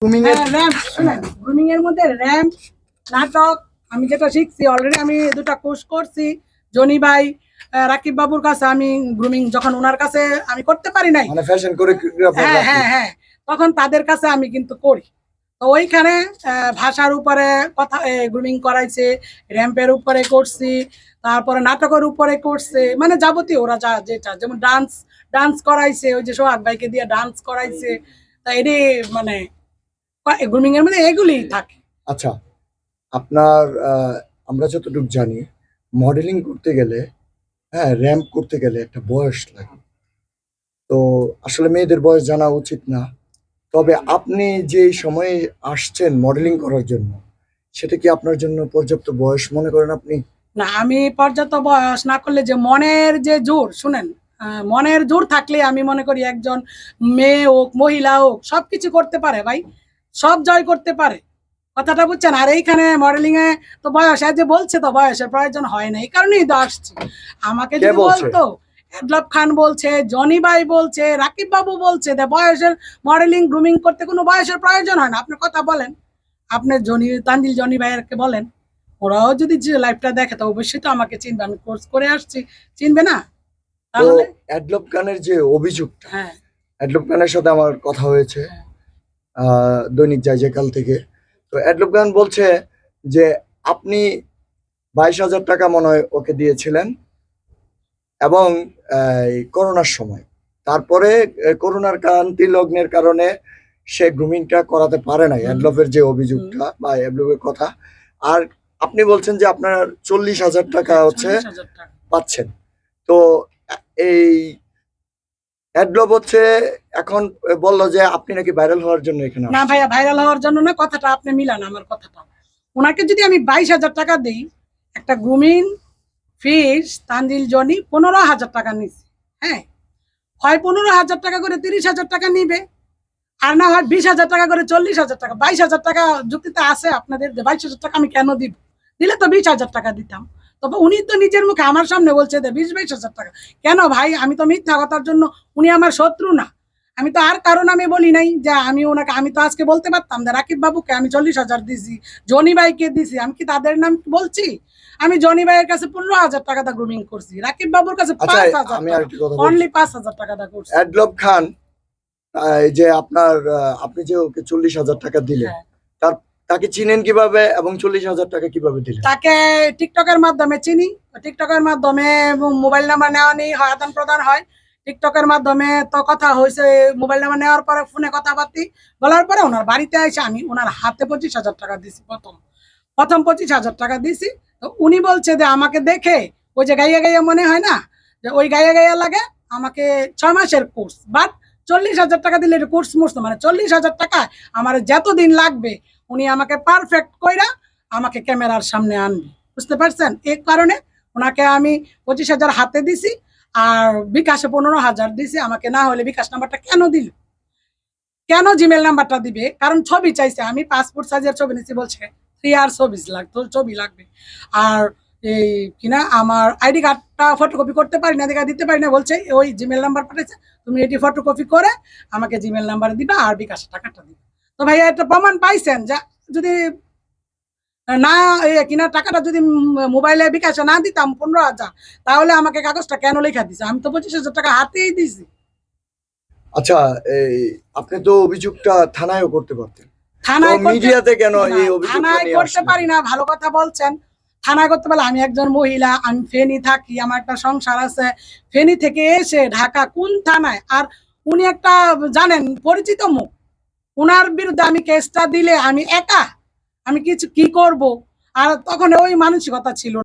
Grooming এর মধ্যে ramp নাটক আমি যেটা শিখছি অলরেডি আমি দুটা কোর্স করছি জনি ভাই রাকিব বাবুর কাছে আমি গ্রুমিং যখন ওনার কাছে আমি করতে পারি নাই মানে ফ্যাশন কোরিওগ্রাফার হ্যাঁ তখন তাদের কাছে আমি কিন্তু করি তো ওইখানে ভাষার উপরে কথা গ্রুমিং করাইছে র‍্যাম্পের উপরে করছি তারপরে নাটকের উপরে করছে মানে যাবতীয় ওরা যা যেটা যেমন ডান্স করাইছে ওই যে সোহাগ ভাইকে দিয়ে ডান্স করাইছে তা এটি মানে গ্রুমিং এর মধ্যে এগুলি থাকে। আচ্ছা আপনার আমরা যতটুকু জানি মডেলিং করতে গেলে র‍্যাম্প করতে গেলে একটা বয়স লাগে, তো আসলে মেয়েদের বয়স জানা উচিত না, তবে আপনি যে সময়ে আসছেন মডেলিং করার জন্য সেটা কি আপনার জন্য পর্যাপ্ত বয়স মনে করেন আপনি? না, আমি পর্যাপ্ত বয়স না করলে যে মনের যে জোর শুনেন, মনের জোর থাকলে আমি মনে করি একজন মেয়ে হোক মহিলা হোক সবকিছু করতে পারে ভাই, সব জয় করতে পারে, কথাটা বুঝছেন। আর এইখানে মডেলিং এ তো বয়স যে বলছে তো বয়সের প্রয়োজন হয় না, এই কারণেই তো আসছে। আমাকে যদি বলতো এডলব খান বলছে, জনি ভাই বলছে, রাকিব বাবু বলছে বয়সের মডেলিং গ্রুমিং করতে কোনো বয়সের প্রয়োজন হয় না। আপনি কথা বলেন, আপনি তানজিল জনি ভাইয়েরকে বলেন, ওরাও যদি যে লাইভটা দেখে তো অবশ্যই তো আমাকে চিনবে, আমি কোর্স করে আসছি, চিনবে না? তাহলে এডলব খানের যে অভিযোগটা, এডলব খানের সাথে আমার কথা হয়েছে দৈনিক জায়জাকাল থেকে, তো এডলব খান বলছে যে আপনি 22,000 টাকা মনে হয় ওকে দিয়েছিলেন এবং করোনার সময়, তারপরে করোনার ক্রান্তি লগ্নের কারণে সে গ্রুমিংটা করাতে পারে নাই, এডলবের যে অভিযোগটা বা এডলবের কথা। আর আপনি বলছেন যে আপনার 40,000 টাকা হচ্ছে পাচ্ছেন, তো এই এডলব হচ্ছে এখন বললো যে আপনি নাকি ভাইরাল হওয়ার জন্য এখানে। না ভাইয়া, ভাইরাল হওয়ার জন্য না, কথাটা আপনি মিলান আমার কথাটা। ওনাকে যদি আমি 22,000 টাকা দিই, একটা গ্রুমিং ফিস তানজিল জনি 15,000 টাকা নিচ্ছে, হ্যাঁ, হয় 15,000 টাকা করে 30,000 টাকা নিবে, আর না হয় 20,000 টাকা করে 40,000 টাকা। 22,000 টাকা যুক্তিতে আছে আপনাদের যে 22,000 টাকা আমি কেন দিব? দিলে তো 20,000 টাকা দিতাম। তবে উনি তো নিজের মুখে আমার সামনে বলছে যে 20-22,000 টাকা কেন ভাই? আমি তো মিথ্যা কথার জন্য, উনি আমার শত্রু না, আমি তো আর কারণ আমি বলি নাই যে আমি ওনাকে, আমি তো আজকে বলতে পারতাম যে রাকিব বাবুকে আমি 40,000 দিছি, জনি ভাইকে দিছি, আমি কি তাদের নাম বলছি? আমি জনি ভাইয়ের কাছে 15,000 টাকা দা গ্রুমিং করছি, রাকিব বাবুর কাছে 5,000, অনলি 5,000 টাকা দা করছি। এডলব খান যে আপনার আপনি যে ওকে 40,000 টাকা দিলেন, তাকে চিনেন কিভাবে এবং 40,000 টাকা কিভাবে দিলেন? তাকে টিকটকের মাধ্যমে চিনি, টিকটকের মাধ্যমে মোবাইল নাম্বার নেওয়া নেই হয়, আদান প্রদান হয় টিকটকের মাধ্যমে। তো কথা হয়েছে, মোবাইল নাম্বার নেওয়ার পরে ফোনে কথাবার্তি বলার পরে ওনার বাড়িতে এসে আমি ওনার হাতে 25,000 টাকা দিছি, প্রথম 25,000 টাকা দিছি। তো উনি বলছে যে আমাকে দেখে ওই যে গাইয়া গাইয়া মনে হয় না, যে ওই গাইয়া গাইয়া লাগে, আমাকে 6 মাসের কোর্স, বাট 40,000 টাকা দিলে কোর্স মোর্স, মানে 40,000 টাকা আমার যতদিন লাগবে উনি আমাকে পারফেক্ট কইরা আমাকে ক্যামেরার সামনে আনবে, বুঝতে পারছেন? এই কারণে ওনাকে আমি 25,000 হাতে দিছি আর বিকাশে 15,000 দিছি। আমাকে না হলে বিকাশ নাম্বারটা কেন দিল, কেন জিমেল নাম্বারটা দিবে? কারণ ছবি চাইছে, আমি পাসপোর্ট সাইজের ছবি নিছি, বলছে 3 আর ছবি লাগবে, আর এই কিনা আমার আইডি কার্ডটা ফটোকপি করতে পারি না, দেখা দিতে পারি না, বলছে ওই জিমেল নাম্বার পাঠাইছে, তুমি এটি ফটোকপি করে আমাকে জিমেল নাম্বারে দিবা আর বিকাশের টাকাটা দিবা। তো ভাইয়া একটা প্রমাণ পাইছেন যে যদি না কিনা টাকাটা যদি মোবাইলে বিকাশে না দিতাম 15,000, তাহলে আমাকে কাগজটা কেন লেখা দিছে? আমি তো 25,000 টাকা হাতেই দিছি। আচ্ছা, এই আপনি তো অভিযোগটা থানায়ও করতে পারতেন, থানায় মিডিয়াতে কেন এই অভিযোগটা থানায় নিয়ে করতে পারি না? ভালো কথা বলছেন, থানায় করতে পারলে, আমি একজন মহিলা, আমি ফেনী থাকি, আমার একটা সংসার আছে, ফেনী থেকে এসে ঢাকা কোন থানায়? আর উনি একটা জানেন পরিচিত মুখ, উনার বিরুদ্ধে আমি কেসটা দিলে আমি একা, আমি কিছু কি করব? আর তখন ওই মানসিকতা ছিল